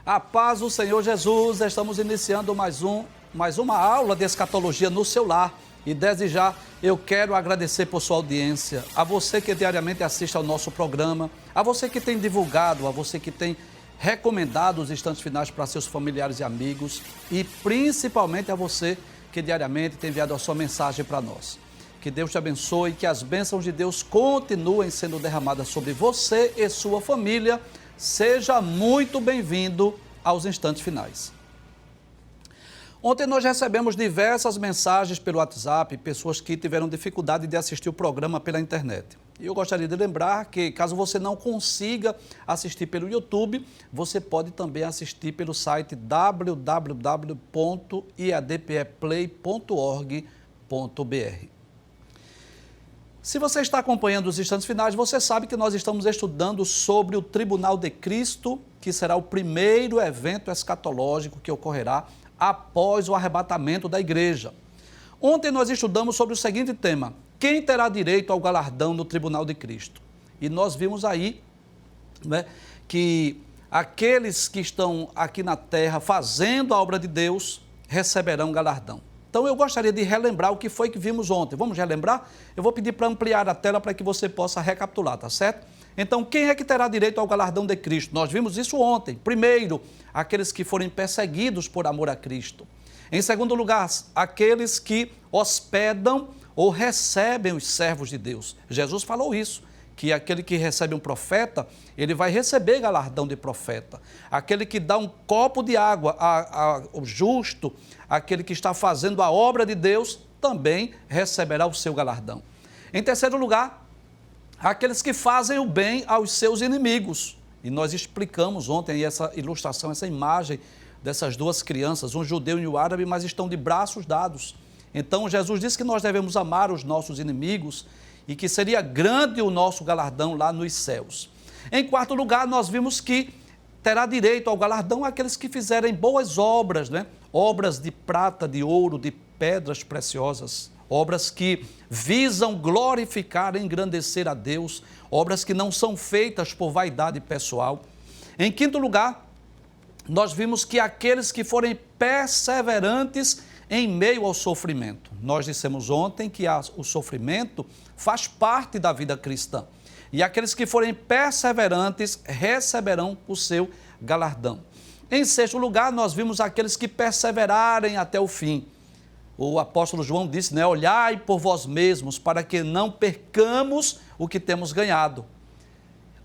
A paz do Senhor Jesus, estamos iniciando mais uma aula de escatologia no seu lar. E desde já eu quero agradecer por sua audiência, a você que diariamente assiste ao nosso programa, a você que tem divulgado, a você que tem recomendado os instantes finais para seus familiares e amigos e principalmente a você que diariamente tem enviado a sua mensagem para nós. Que Deus te abençoe, que as bênçãos de Deus continuem sendo derramadas sobre você e sua família. Seja muito bem-vindo aos instantes finais. Ontem nós recebemos diversas mensagens pelo WhatsApp, pessoas que tiveram dificuldade de assistir o programa pela internet. E eu gostaria de lembrar que, caso você não consiga assistir pelo YouTube, você pode também assistir pelo site www.iadpeplay.org.br. Se você está acompanhando os instantes finais, você sabe que nós estamos estudando sobre o Tribunal de Cristo, que será o primeiro evento escatológico que ocorrerá após o arrebatamento da igreja. Ontem nós estudamos sobre o seguinte tema: quem terá direito ao galardão no Tribunal de Cristo? E nós vimos aí, que aqueles que estão aqui na terra fazendo a obra de Deus receberão galardão. Então eu gostaria de relembrar o que foi que vimos ontem. Vamos relembrar? Eu vou pedir para ampliar a tela para que você possa recapitular, tá certo? Então, quem é que terá direito ao galardão de Cristo? Nós vimos isso ontem. Primeiro, aqueles que forem perseguidos por amor a Cristo. Em segundo lugar, aqueles que hospedam ou recebem os servos de Deus. Jesus falou isso, que aquele que recebe um profeta, ele vai receber galardão de profeta. Aquele que dá um copo de água ao justo, aquele que está fazendo a obra de Deus, também receberá o seu galardão. Em terceiro lugar, aqueles que fazem o bem aos seus inimigos. E nós explicamos ontem essa ilustração, essa imagem dessas duas crianças, um judeu e um árabe, mas estão de braços dados. Então Jesus disse que nós devemos amar os nossos inimigos e que seria grande o nosso galardão lá nos céus. Em quarto lugar, nós vimos que terá direito ao galardão aqueles que fizerem boas obras, Obras de prata, de ouro, de pedras preciosas, obras que visam glorificar, engrandecer a Deus, obras que não são feitas por vaidade pessoal. Em quinto lugar, nós vimos que aqueles que forem perseverantes em meio ao sofrimento. Nós dissemos ontem que o sofrimento faz parte da vida cristã. E aqueles que forem perseverantes receberão o seu galardão. Em sexto lugar, nós vimos aqueles que perseverarem até o fim. O apóstolo João disse, olhai por vós mesmos para que não percamos o que temos ganhado.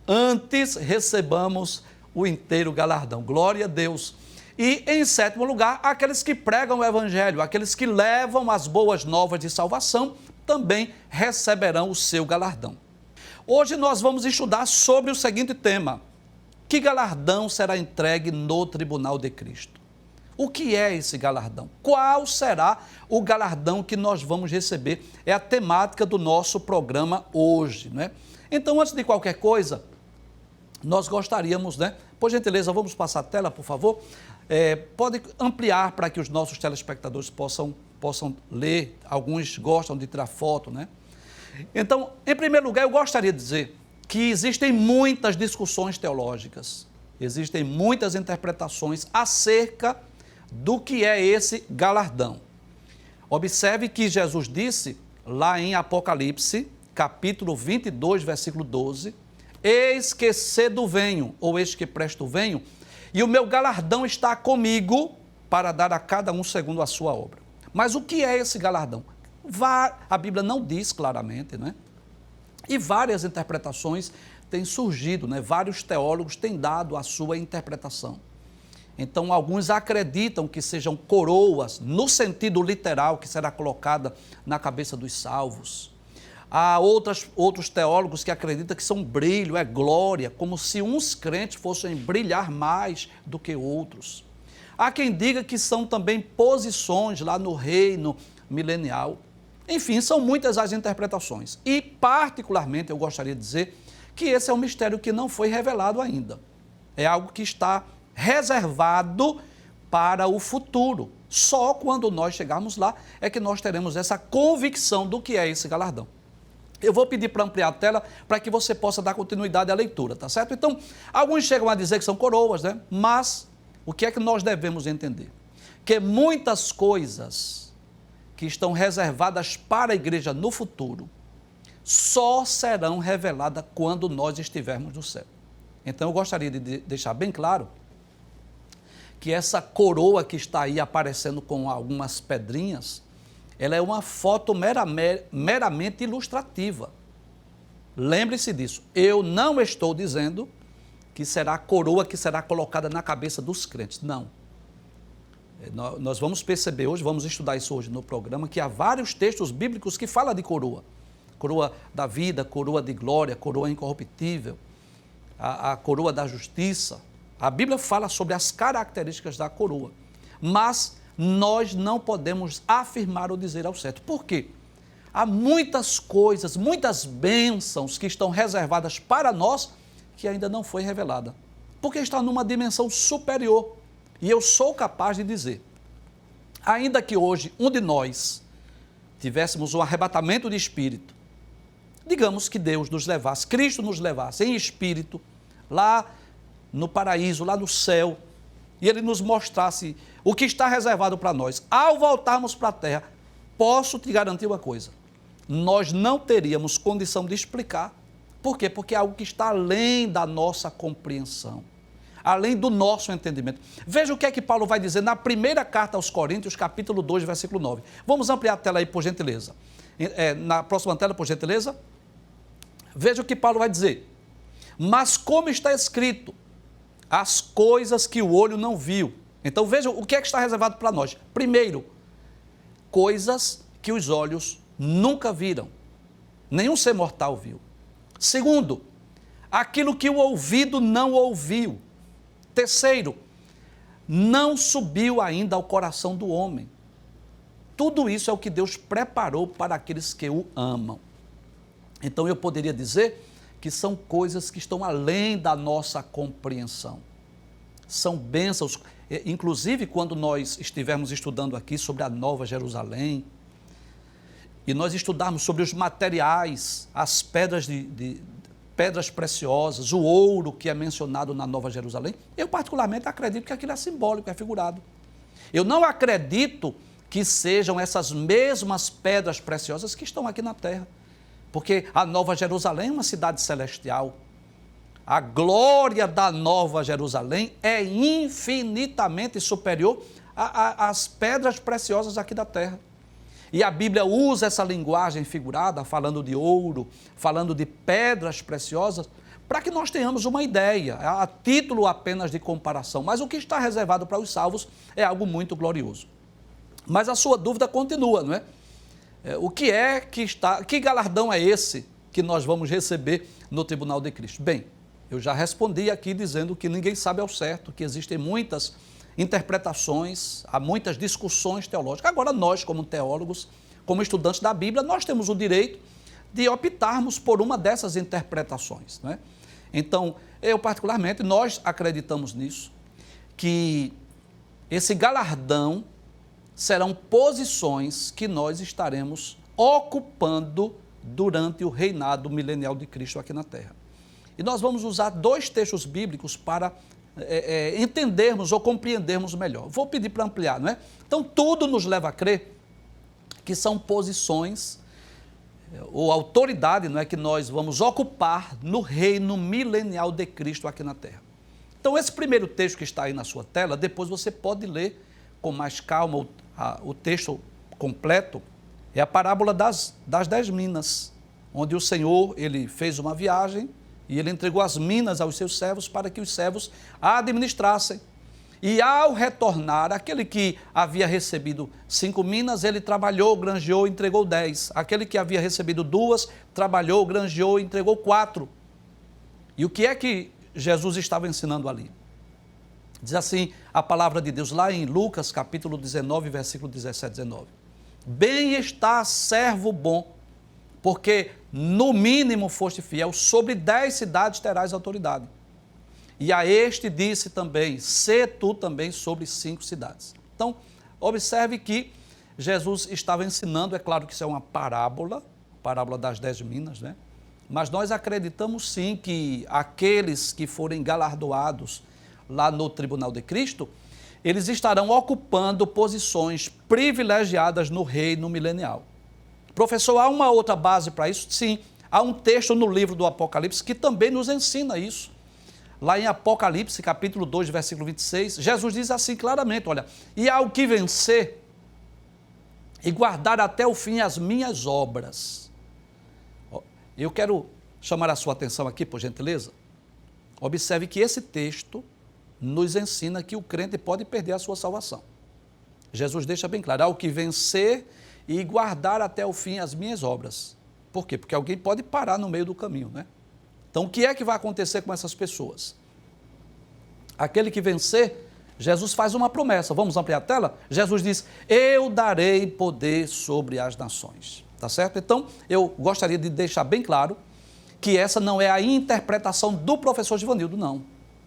Antes recebamos o inteiro galardão. Glória a Deus. E em sétimo lugar, aqueles que pregam o evangelho, aqueles que levam as boas novas de salvação, também receberão o seu galardão. Hoje nós vamos estudar sobre o seguinte tema: que galardão será entregue no Tribunal de Cristo? O que é esse galardão? Qual será o galardão que nós vamos receber? É a temática do nosso programa hoje, Então, antes de qualquer coisa, nós gostaríamos, por gentileza, vamos passar a tela, por favor. Pode ampliar para que os nossos telespectadores possam ler. Alguns gostam de tirar foto, Então, em primeiro lugar, eu gostaria de dizer que existem muitas discussões teológicas, existem muitas interpretações acerca do que é esse galardão. Observe que Jesus disse lá em Apocalipse, capítulo 22, versículo 12, eis que cedo venho, ou eis que presto venho, e o meu galardão está comigo para dar a cada um segundo a sua obra. Mas o que é esse galardão? A Bíblia não diz claramente, E várias interpretações têm surgido, Vários teólogos têm dado a sua interpretação. Então, alguns acreditam que sejam coroas, no sentido literal, que será colocada na cabeça dos salvos. Há outros teólogos que acreditam que são brilho, é glória, como se uns crentes fossem brilhar mais do que outros. Há quem diga que são também posições lá no reino milenial. Enfim, são muitas as interpretações. E, particularmente, eu gostaria de dizer que esse é um mistério que não foi revelado ainda. É algo que está reservado para o futuro. Só quando nós chegarmos lá é que nós teremos essa convicção do que é esse galardão. Eu vou pedir para ampliar a tela para que você possa dar continuidade à leitura, tá certo? Então, alguns chegam a dizer que são coroas, mas o que é que nós devemos entender? Que muitas coisas que estão reservadas para a igreja no futuro só serão reveladas quando nós estivermos no céu. Então eu gostaria de deixar bem claro que essa coroa que está aí aparecendo com algumas pedrinhas, ela é uma foto meramente ilustrativa. Lembre-se disso. Eu não estou dizendo que será a coroa que será colocada na cabeça dos crentes. Não. Nós vamos perceber hoje, vamos estudar isso hoje no programa, que há vários textos bíblicos que falam de coroa. Coroa da vida, coroa de glória, coroa incorruptível, a coroa da justiça. A Bíblia fala sobre as características da coroa. Mas nós não podemos afirmar ou dizer ao certo. Por quê? Há muitas coisas, muitas bênçãos que estão reservadas para nós que ainda não foi revelada. Porque está numa dimensão superior. E eu sou capaz de dizer, ainda que hoje um de nós tivéssemos um arrebatamento de espírito, digamos que Deus nos levasse, Cristo nos levasse em espírito, lá no paraíso, lá no céu, e Ele nos mostrasse o que está reservado para nós. Ao voltarmos para a terra, posso te garantir uma coisa, nós não teríamos condição de explicar. Por quê? Porque é algo que está além da nossa compreensão, além do nosso entendimento. Veja o que é que Paulo vai dizer na primeira carta aos Coríntios, capítulo 2, versículo 9. Vamos ampliar a tela aí, por gentileza. Na próxima tela, por gentileza. Veja o que Paulo vai dizer. Mas como está escrito, as coisas que o olho não viu. Então veja o que é que está reservado para nós. Primeiro, coisas que os olhos nunca viram, nenhum ser mortal viu. Segundo, aquilo que o ouvido não ouviu. Terceiro, não subiu ainda ao coração do homem. Tudo isso é o que Deus preparou para aqueles que o amam. Então eu poderia dizer que são coisas que estão além da nossa compreensão. São bênçãos, inclusive quando nós estivermos estudando aqui sobre a Nova Jerusalém, e nós estudarmos sobre os materiais, as pedras pedras preciosas, o ouro que é mencionado na Nova Jerusalém, eu particularmente acredito que aquilo é simbólico, é figurado. Eu não acredito que sejam essas mesmas pedras preciosas que estão aqui na terra, porque a Nova Jerusalém é uma cidade celestial. A glória da Nova Jerusalém é infinitamente superior às pedras preciosas aqui da terra. E a Bíblia usa essa linguagem figurada, falando de ouro, falando de pedras preciosas, para que nós tenhamos uma ideia, a título apenas de comparação. Mas o que está reservado para os salvos é algo muito glorioso. Mas a sua dúvida continua, não é? O que é que está, que galardão é esse que nós vamos receber no tribunal de Cristo? Bem, eu já respondi aqui dizendo que ninguém sabe ao certo, que existem muitas interpretações, há muitas discussões teológicas. Agora nós, como teólogos, como estudantes da Bíblia, nós temos o direito de optarmos por uma dessas interpretações, não é? Então, eu particularmente, nós acreditamos nisso, que esse galardão serão posições que nós estaremos ocupando durante o reinado milenial de Cristo aqui na Terra. E nós vamos usar dois textos bíblicos para entendermos ou compreendermos melhor. Vou pedir para ampliar, não é? Então, tudo nos leva a crer que são posições ou autoridade, não é, que nós vamos ocupar no reino milenial de Cristo aqui na Terra. Então, esse primeiro texto que está aí na sua tela, depois você pode ler com mais calma o texto completo, é a parábola das 10 minas, onde o Senhor, ele fez uma viagem e ele entregou as minas aos seus servos para que os servos a administrassem. E ao retornar, aquele que havia recebido 5 minas, ele trabalhou, granjeou e entregou 10. Aquele que havia recebido 2, trabalhou, granjeou e entregou 4. E o que é que Jesus estava ensinando ali? Diz assim a palavra de Deus, lá em Lucas, capítulo 19, versículo 17, 19. Bem está, servo bom, porque no mínimo foste fiel, sobre 10 cidades terás autoridade. E a este disse também, sê tu também sobre 5 cidades. Então, observe que Jesus estava ensinando, é claro que isso é uma parábola das 10 minas, né? Mas nós acreditamos sim que aqueles que forem galardoados lá no tribunal de Cristo, eles estarão ocupando posições privilegiadas no reino milenial. Professor, há uma outra base para isso? Sim, há um texto no livro do Apocalipse que também nos ensina isso. Lá em Apocalipse, capítulo 2, versículo 26, Jesus diz assim claramente, olha, e ao que vencer e guardar até o fim as minhas obras. Eu quero chamar a sua atenção aqui, por gentileza. Observe que esse texto nos ensina que o crente pode perder a sua salvação. Jesus deixa bem claro, ao que vencer e guardar até o fim as minhas obras. Por quê? Porque alguém pode parar no meio do caminho, né? Então, o que é que vai acontecer com essas pessoas? Aquele que vencer, Jesus faz uma promessa. Vamos ampliar a tela? Jesus diz, eu darei poder sobre as nações. Tá certo? Então, eu gostaria de deixar bem claro que essa não é a interpretação do professor Givanildo, não.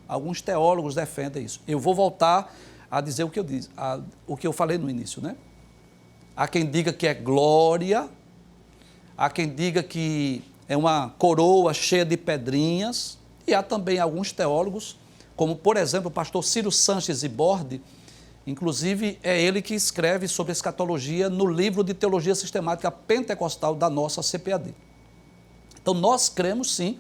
Alguns teólogos defendem isso. Eu vou voltar a dizer o que eu disse, o que eu falei no início, né? Há quem diga que é glória, há quem diga que é uma coroa cheia de pedrinhas, e há também alguns teólogos, como por exemplo o pastor Ciro Sanches Ibordi, inclusive é ele que escreve sobre escatologia no livro de Teologia Sistemática Pentecostal da nossa CPAD. Então nós cremos sim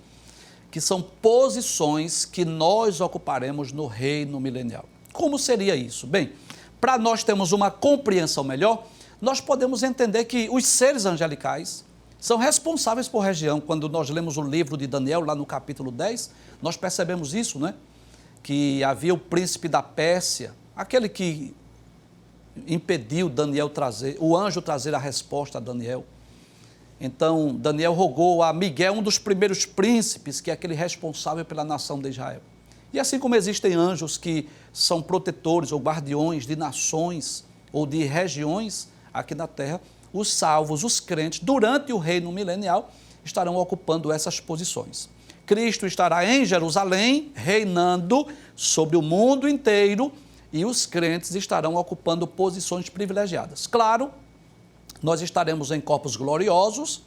que são posições que nós ocuparemos no reino milenial. Como seria isso? Bem, para nós termos uma compreensão melhor, nós podemos entender que os seres angelicais são responsáveis por região. Quando nós lemos o livro de Daniel, lá no capítulo 10, nós percebemos isso, né? Que havia o príncipe da Pérsia, aquele que impediu Daniel trazer, o anjo trazer a resposta a Daniel. Então, Daniel rogou a Miguel, um dos primeiros príncipes, que é aquele responsável pela nação de Israel. E assim como existem anjos que são protetores ou guardiões de nações ou de regiões aqui na terra, os salvos, os crentes, durante o reino milenial, estarão ocupando essas posições. Cristo estará em Jerusalém, reinando sobre o mundo inteiro, e os crentes estarão ocupando posições privilegiadas. Claro, nós estaremos em corpos gloriosos,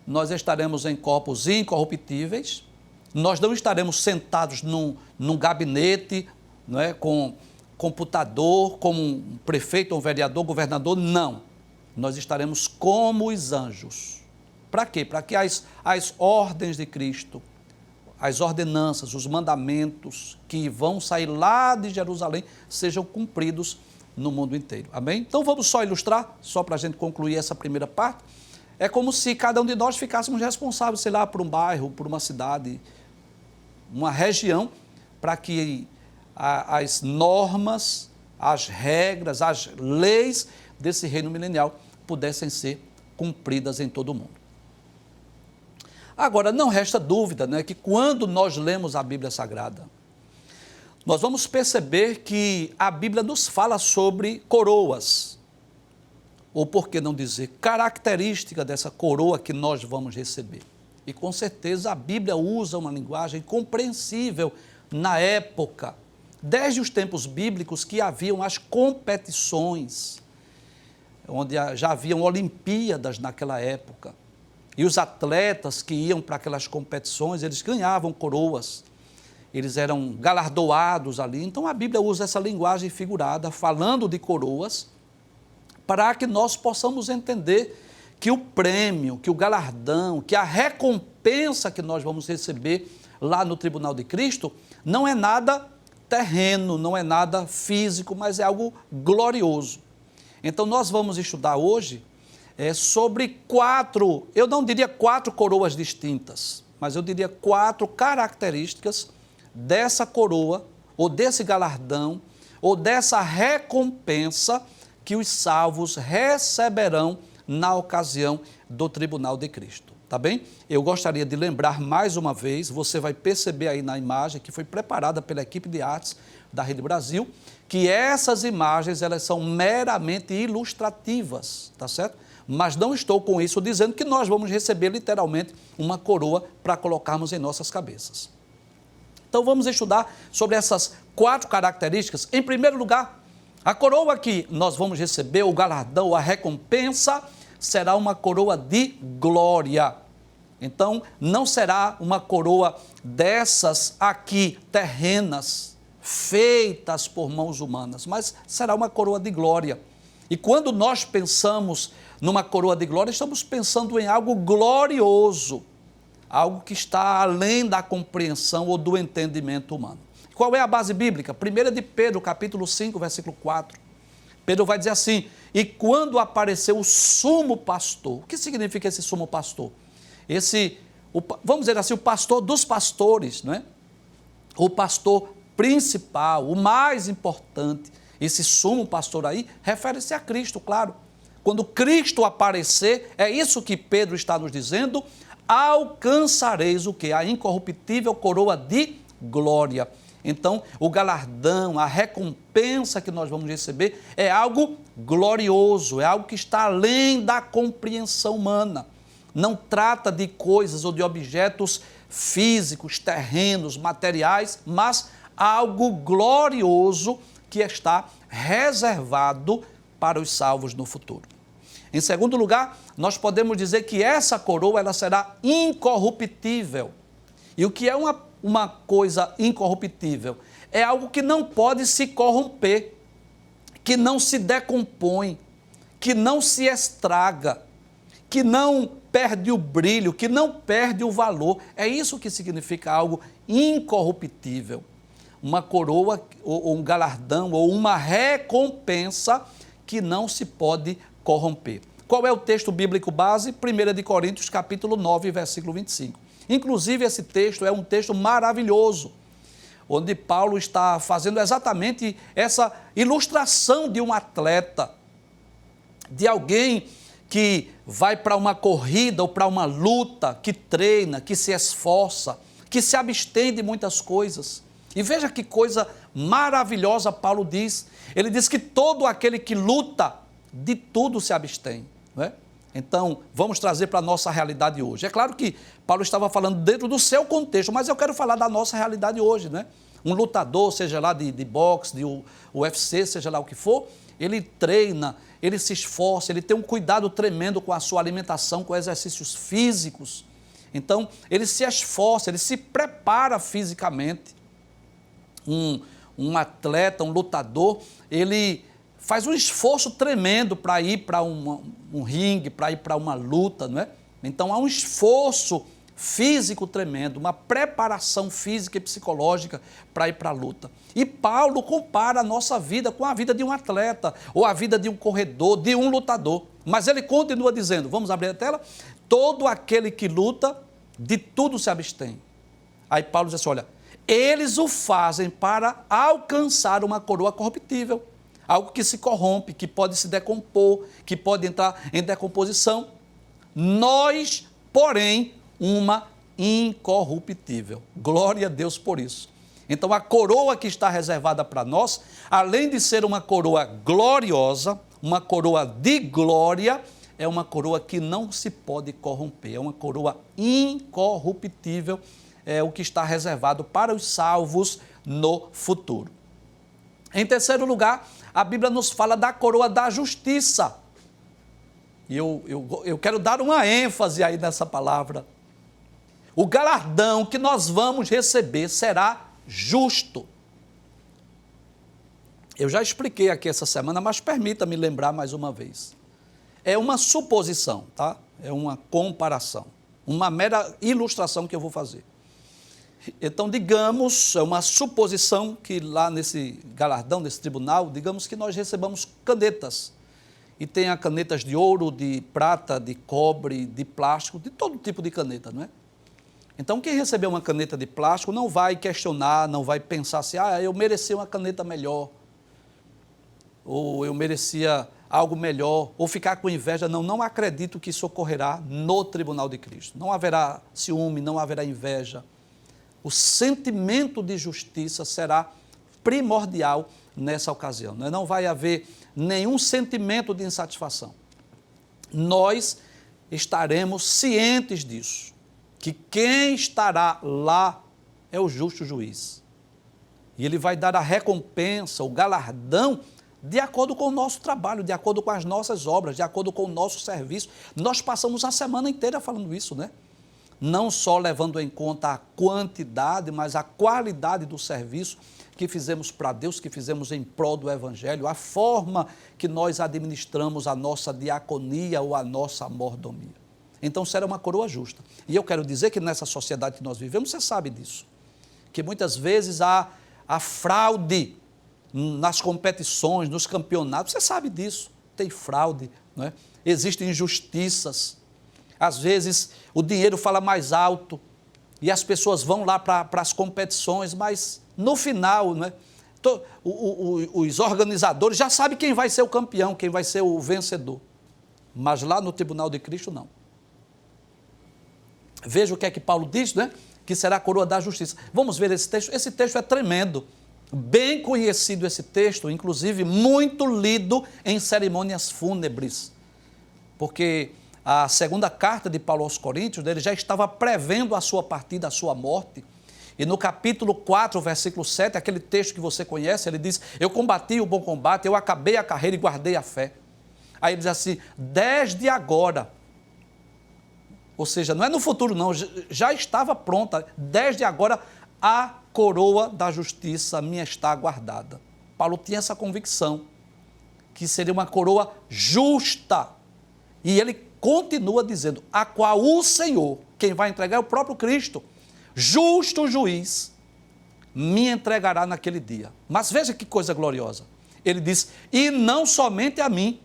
nós estaremos em corpos incorruptíveis, nós não estaremos sentados num gabinete, não é, com computador, como um prefeito, um vereador, governador, não. Nós estaremos como os anjos. Para quê? Para que as ordens de Cristo, as ordenanças, os mandamentos que vão sair lá de Jerusalém sejam cumpridos no mundo inteiro. Amém? Então vamos só ilustrar, só para a gente concluir essa primeira parte. É como se cada um de nós ficássemos responsáveis, sei lá, por um bairro, por uma cidade, uma região, para que as normas, as regras, as leis desse reino milenial pudessem ser cumpridas em todo o mundo. Agora, não resta dúvida, né, que quando nós lemos a Bíblia Sagrada, nós vamos perceber que a Bíblia nos fala sobre coroas, ou por que não dizer, característica dessa coroa que nós vamos receber. E com certeza a Bíblia usa uma linguagem compreensível na época, desde os tempos bíblicos que haviam as competições, onde já haviam Olimpíadas naquela época. E os atletas que iam para aquelas competições, eles ganhavam coroas, eles eram galardoados ali. Então a Bíblia usa essa linguagem figurada, falando de coroas, para que nós possamos entender que o prêmio, que o galardão, que a recompensa que nós vamos receber lá no tribunal de Cristo, não é nada terreno, não é nada físico, mas é algo glorioso. Então nós vamos estudar hoje sobre eu não diria 4 coroas distintas, mas eu diria 4 características dessa coroa, ou desse galardão, ou dessa recompensa que os salvos receberão na ocasião do tribunal de Cristo, tá bem? Eu gostaria de lembrar mais uma vez, você vai perceber aí na imagem que foi preparada pela equipe de artes da Rede Brasil, que essas imagens, elas são meramente ilustrativas, tá certo? Mas não estou com isso dizendo que nós vamos receber literalmente uma coroa para colocarmos em nossas cabeças. Então vamos estudar sobre essas 4 características. Em primeiro lugar, a coroa que nós vamos receber, o galardão, a recompensa, será uma coroa de glória. Então, não será uma coroa dessas aqui terrenas, feitas por mãos humanas, mas será uma coroa de glória. E quando nós pensamos numa coroa de glória, estamos pensando em algo glorioso, algo que está além da compreensão ou do entendimento humano. Qual é a base bíblica? 1 de Pedro, capítulo 5, versículo 4. Pedro vai dizer assim: e quando apareceu o sumo pastor, o que significa esse sumo pastor? Vamos dizer assim, o pastor dos pastores, não é? O pastor principal, o mais importante, esse sumo pastor aí, refere-se a Cristo, claro. Quando Cristo aparecer, é isso que Pedro está nos dizendo, alcançareis o quê? A incorruptível coroa de glória. Então, o galardão, a recompensa que nós vamos receber é algo glorioso, é algo que está além da compreensão humana. Não trata de coisas ou de objetos físicos, terrenos, materiais, mas algo glorioso que está reservado para os salvos no futuro. Em segundo lugar, nós podemos dizer que essa coroa ela será incorruptível. E o que é uma coisa incorruptível? É algo que não pode se corromper, que não se decompõe, que não se estraga, que não perde o brilho, que não perde o valor. É isso que significa algo incorruptível. Uma coroa, ou um galardão, ou uma recompensa que não se pode corromper. Qual é o texto bíblico base? 1 de Coríntios, capítulo 9, versículo 25. Inclusive, esse texto é um texto maravilhoso, onde Paulo está fazendo exatamente essa ilustração de um atleta, de alguém que vai para uma corrida ou para uma luta, que treina, que se esforça, que se abstém de muitas coisas. E veja que coisa maravilhosa Paulo diz. Ele diz que todo aquele que luta, de tudo se abstém, não é? Então, vamos trazer para a nossa realidade hoje. É claro que Paulo estava falando dentro do seu contexto, mas eu quero falar da nossa realidade hoje, né? Um lutador, seja lá de boxe, de UFC, seja lá o que for, ele treina, ele se esforça, ele tem um cuidado tremendo com a sua alimentação, com exercícios físicos. Então, ele se esforça, ele se prepara fisicamente. Um atleta, um lutador, ele faz um esforço tremendo para ir para um ringue, para ir para uma luta, não é? Então, há um esforço físico tremendo, uma preparação física e psicológica para ir para a luta. E Paulo compara a nossa vida com a vida de um atleta, ou a vida de um corredor, de um lutador. Mas ele continua dizendo, vamos abrir a tela? Todo aquele que luta, de tudo se abstém. Aí Paulo diz assim, olha, eles o fazem para alcançar uma coroa corruptível, algo que se corrompe, que pode se decompor, que pode entrar em decomposição. Nós, porém, uma incorruptível. Glória a Deus por isso. Então, a coroa que está reservada para nós, além de ser uma coroa gloriosa, uma coroa de glória, é uma coroa que não se pode corromper, é uma coroa incorruptível, é o que está reservado para os salvos no futuro. Em terceiro lugar, a Bíblia nos fala da coroa da justiça. E eu quero dar uma ênfase aí nessa palavra. O galardão que nós vamos receber será justo. Eu já expliquei aqui essa semana, mas permita-me lembrar mais uma vez. É uma suposição, tá? É uma comparação, uma mera ilustração que eu vou fazer. Então, digamos, é uma suposição que lá nesse galardão, nesse tribunal, digamos que nós recebamos canetas. E tenha canetas de ouro, de prata, de cobre, de plástico, de todo tipo de caneta, não é? Então, quem receber uma caneta de plástico não vai questionar, não vai pensar assim, eu merecia uma caneta melhor, ou eu merecia algo melhor, ou ficar com inveja. Não acredito que isso ocorrerá no tribunal de Cristo. Não haverá ciúme, não haverá inveja. O sentimento de justiça será primordial nessa ocasião. Não vai haver nenhum sentimento de insatisfação. Nós estaremos cientes disso, que quem estará lá é o justo juiz. E ele vai dar a recompensa, o galardão, de acordo com o nosso trabalho, de acordo com as nossas obras, de acordo com o nosso serviço. Nós passamos a semana inteira falando isso, né? Não só levando em conta a quantidade, mas a qualidade do serviço que fizemos para Deus, que fizemos em prol do Evangelho, a forma que nós administramos a nossa diaconia ou a nossa mordomia. Então será uma coroa justa. E eu quero dizer que nessa sociedade que nós vivemos, você sabe disso, que muitas vezes há fraude nas competições, nos campeonatos, você sabe disso, tem fraude, não é? Existem injustiças, às vezes o dinheiro fala mais alto e as pessoas vão lá para as competições, mas no final, não é? Os organizadores já sabem quem vai ser o campeão, quem vai ser o vencedor, mas lá no tribunal de Cristo não. Veja o que é que Paulo diz, né? Que será a coroa da justiça. Vamos ver esse texto. Esse texto é tremendo, bem conhecido esse texto, inclusive muito lido em cerimônias fúnebres, porque a segunda carta de Paulo aos Coríntios, ele já estava prevendo a sua partida, a sua morte, e no capítulo 4, versículo 7, aquele texto que você conhece, ele diz, eu combati o bom combate, eu acabei a carreira e guardei a fé. Aí ele diz assim, desde agora, ou seja, não é no futuro não, já estava pronta, desde agora a coroa da justiça me está guardada. Paulo tinha essa convicção, que seria uma coroa justa, e ele continua dizendo, a qual o Senhor, quem vai entregar é o próprio Cristo, justo juiz, me entregará naquele dia. Mas veja que coisa gloriosa, ele diz, e não somente a mim,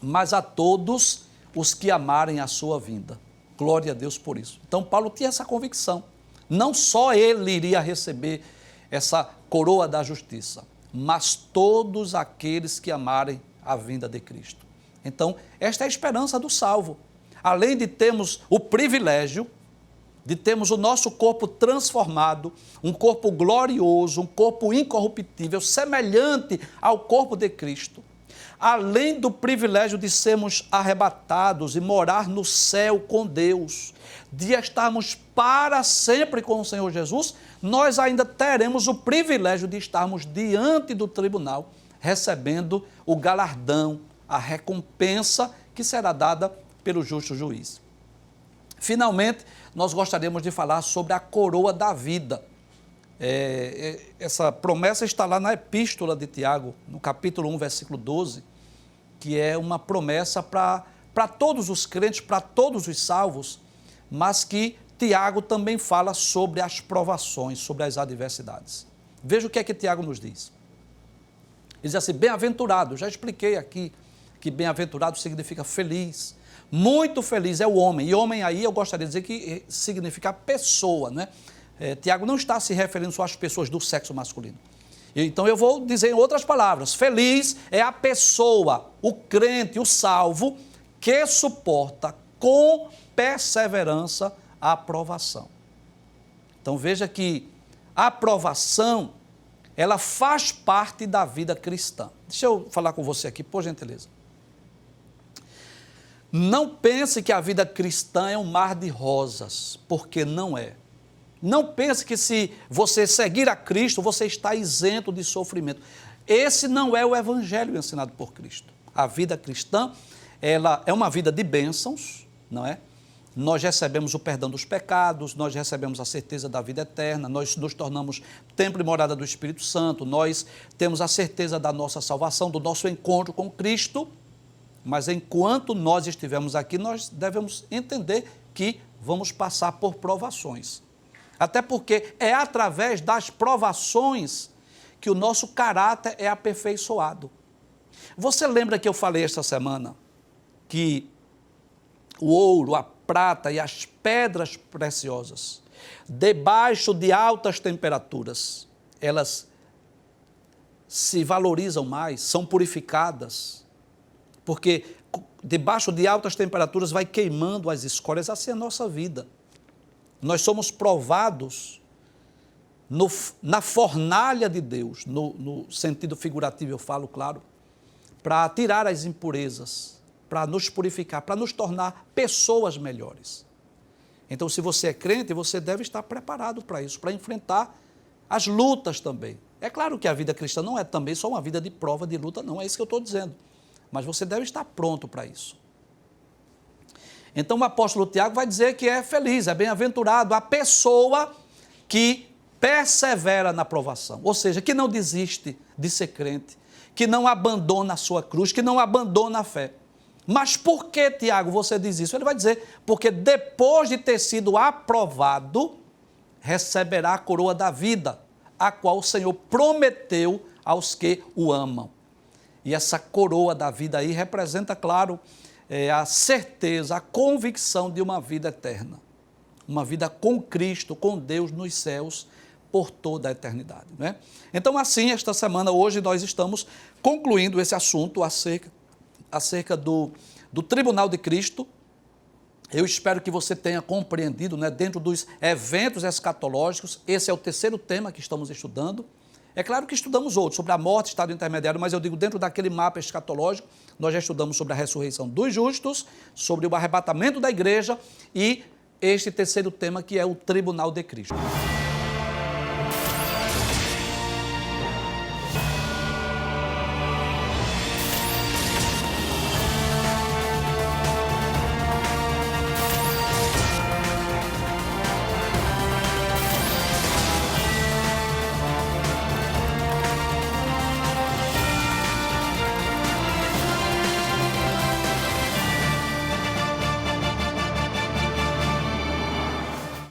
mas a todos os que amarem a sua vinda. Glória a Deus por isso. Então Paulo tinha essa convicção, não só ele iria receber essa coroa da justiça, mas todos aqueles que amarem a vinda de Cristo. Então, esta é a esperança do salvo. Além de termos o privilégio de termos o nosso corpo transformado, um corpo glorioso, um corpo incorruptível, semelhante ao corpo de Cristo. Além do privilégio de sermos arrebatados e morar no céu com Deus, de estarmos para sempre com o Senhor Jesus, nós ainda teremos o privilégio de estarmos diante do tribunal, recebendo o galardão, a recompensa que será dada pelo justo juiz. Finalmente, nós gostaríamos de falar sobre a coroa da vida. Essa promessa está lá na epístola de Tiago, no capítulo 1, versículo 12, que é uma promessa para todos os crentes, para todos os salvos, mas que Tiago também fala sobre as provações, sobre as adversidades. Veja o que é que Tiago nos diz. Ele diz assim, bem-aventurado, já expliquei aqui que bem-aventurado significa feliz, muito feliz é o homem, e homem aí eu gostaria de dizer que significa pessoa, né? Tiago não está se referindo só às pessoas do sexo masculino. Então eu vou dizer em outras palavras, feliz é a pessoa, o crente, o salvo, que suporta com perseverança a aprovação. Então veja que a aprovação, ela faz parte da vida cristã. Deixa eu falar com você aqui, por gentileza. Não pense que a vida cristã é um mar de rosas, porque não é. Não pense que se você seguir a Cristo, você está isento de sofrimento. Esse não é o evangelho ensinado por Cristo. A vida cristã, ela é uma vida de bênçãos, não é? Nós recebemos o perdão dos pecados, nós recebemos a certeza da vida eterna, nós nos tornamos templo e morada do Espírito Santo, nós temos a certeza da nossa salvação, do nosso encontro com Cristo, mas enquanto nós estivermos aqui, nós devemos entender que vamos passar por provações. Até porque é através das provações que o nosso caráter é aperfeiçoado. Você lembra que eu falei esta semana que o ouro, a prata e as pedras preciosas, debaixo de altas temperaturas, elas se valorizam mais, são purificadas, porque debaixo de altas temperaturas vai queimando as escórias, assim é a nossa vida. Nós somos provados na fornalha de Deus, no sentido figurativo eu falo, claro, para tirar as impurezas, para nos purificar, para nos tornar pessoas melhores. Então, se você é crente, você deve estar preparado para isso, para enfrentar as lutas também. É claro que a vida cristã não é também só uma vida de prova, de luta, não é isso que eu estou dizendo. Mas você deve estar pronto para isso. Então o apóstolo Tiago vai dizer que é feliz, é bem-aventurado a pessoa que persevera na provação, ou seja, que não desiste de ser crente, que não abandona a sua cruz, que não abandona a fé. Mas por que, Tiago, você diz isso? Ele vai dizer, porque depois de ter sido aprovado, receberá a coroa da vida, a qual o Senhor prometeu aos que o amam. E essa coroa da vida aí representa, claro, a certeza, a convicção de uma vida eterna. Uma vida com Cristo, com Deus nos céus, por toda a eternidade. Né? Então, assim, esta semana, hoje, nós estamos concluindo esse assunto acerca do Tribunal de Cristo. Eu espero que você tenha compreendido, né, dentro dos eventos escatológicos, esse é o terceiro tema que estamos estudando. É claro que estudamos outros, sobre a morte, estado intermediário, mas eu digo, dentro daquele mapa escatológico, nós já estudamos sobre a ressurreição dos justos, sobre o arrebatamento da igreja e este terceiro tema que é o Tribunal de Cristo.